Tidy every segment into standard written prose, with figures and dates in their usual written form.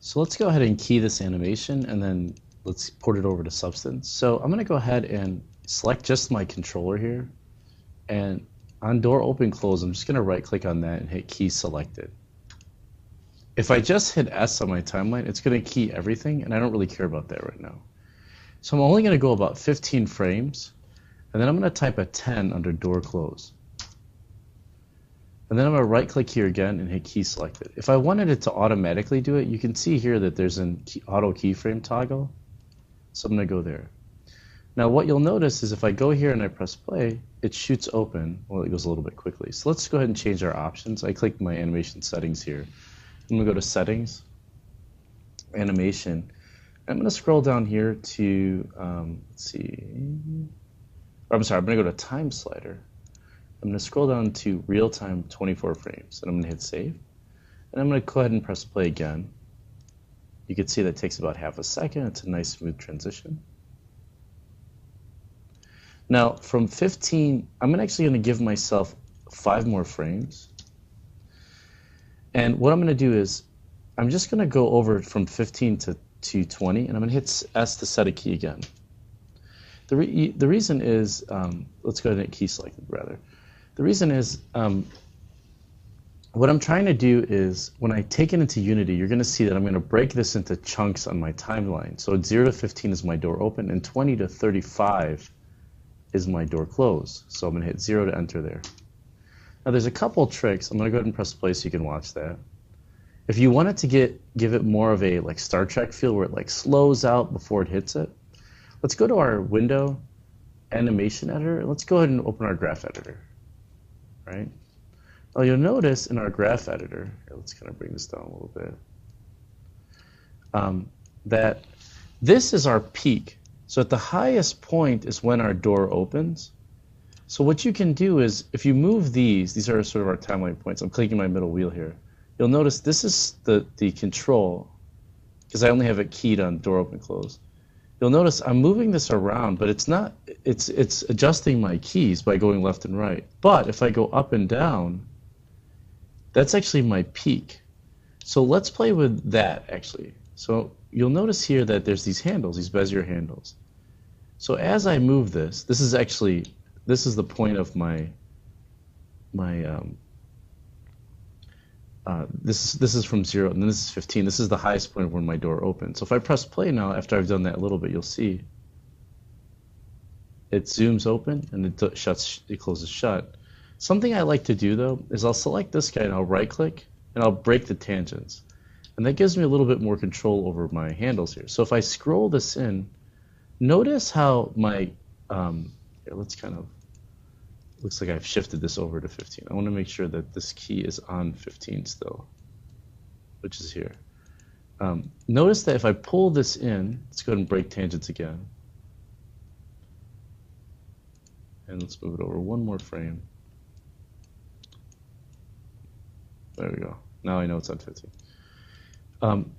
So let's go ahead and key this animation and then let's port it over to Substance. So I'm going to go ahead and select just my controller here, and on door open close I'm just going to right click on that and hit key selected. If I just hit S on my timeline, it's going to key everything, and I don't really care about that right now. So I'm only going to go about 15 frames, and then I'm going to type a 10 under door close. And then I'm going to right click here again and hit key selected. If I wanted it to automatically do it, you can see here that there's an auto keyframe toggle. So I'm going to go there. Now what you'll notice is if I go here and I press play, it shoots open. Well, it goes a little bit quickly. So let's go ahead and change our options. I click my animation settings here. I'm going to go to settings, animation. I'm going to scroll down here to, let's see, or I'm sorry, I'm going to go to time slider. I'm going to scroll down to real time 24 frames, and I'm going to hit save. And I'm going to go ahead and press play again. You can see that takes about half a second. It's a nice smooth transition. Now from 15, I'm actually going to give myself 5 more frames. And what I'm going to do is I'm just going to go over from 15 to 20, and I'm going to hit S to set a key again. The reason is, let's go ahead and hit key selected rather. The reason is, what I'm trying to do is, when I take it into Unity, you're going to see that I'm going to break this into chunks on my timeline. So 0 to 15 is my door open, and 20 to 35 is my door close. So I'm going to hit 0 to enter there. Now there's a couple tricks. I'm going to go ahead and press play so you can watch that. If you want it to give it more of a like Star Trek feel where it like slows out before it hits it, let's go to our window, animation editor, and let's go ahead and open our graph editor. Right? Now you'll notice in our graph editor, let's kind of bring this down a little bit, that this is our peak. So at the highest point is when our door opens. So what you can do is, if you move these are sort of our timeline points. I'm clicking my middle wheel here. You'll notice this is the control, because I only have it keyed on door open close. You'll notice I'm moving this around, but it's not, it's adjusting my keys by going left and right. But if I go up and down, that's actually my peak. So let's play with that actually. So you'll notice here that there's these handles, these Bezier handles. So as I move this, this is the point of this is from 0, and then this is 15. This is the highest point of when my door opens. So if I press play now, after I've done that a little bit, you'll see it zooms open and it closes shut. Something I like to do though is I'll select this guy and I'll right click and I'll break the tangents. And that gives me a little bit more control over my handles here. So if I scroll this in, notice how my, let's kind of, looks like I've shifted this over to 15. I want to make sure that this key is on 15 still, which is here. Notice that if I pull this in, let's go ahead and break tangents again. And let's move it over one more frame. There we go. Now I know it's on 15.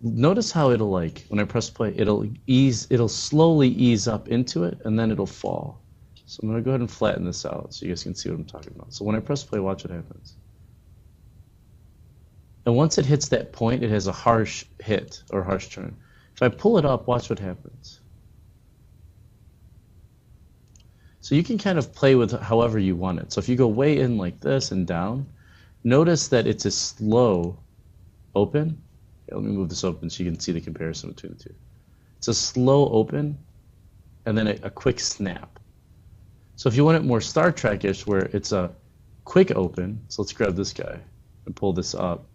Notice how it'll like, when I press play, it'll slowly ease up into it, and then it'll fall. So I'm going to go ahead and flatten this out so you guys can see what I'm talking about. So when I press play, watch what happens. And once it hits that point, it has a harsh hit or harsh turn. If I pull it up, watch what happens. So you can kind of play with however you want it. So if you go way in like this and down, notice that it's a slow open. Okay, let me move this open so you can see the comparison between the two. It's a slow open and then a quick snap. So if you want it more Star Trek-ish, where it's a quick open, so let's grab this guy and pull this up.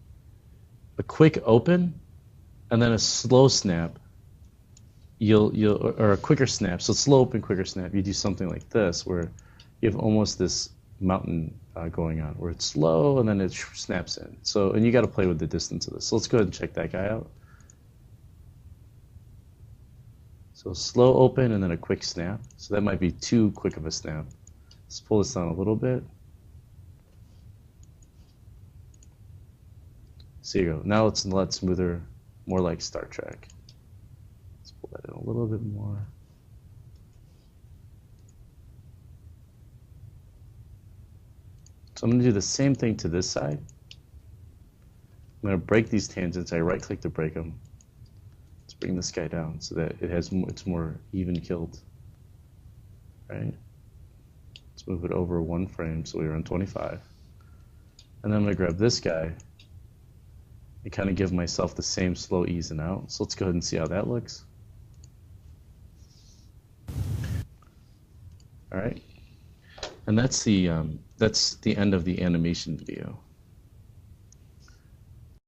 A quick open, and then a slow snap. Or a quicker snap. So slow open, quicker snap. You do something like this, where you have almost this mountain going on, where it's slow and then it snaps in. So, and you got to play with the distance of this. So let's go ahead and check that guy out. So slow open and then a quick snap. So that might be too quick of a snap. Let's pull this down a little bit. So you go. Now it's a lot smoother, more like Star Trek. Let's pull that in a little bit more. So I'm going to do the same thing to this side. I'm going to break these tangents. I right click to break them. bring this guy down so that it's more even killed. Right? Let's move it over 1 frame so we're on 25. And then I'm going to grab this guy and kind of give myself the same slow easing out. So let's go ahead and see how that looks. All right. And that's the end of the animation video.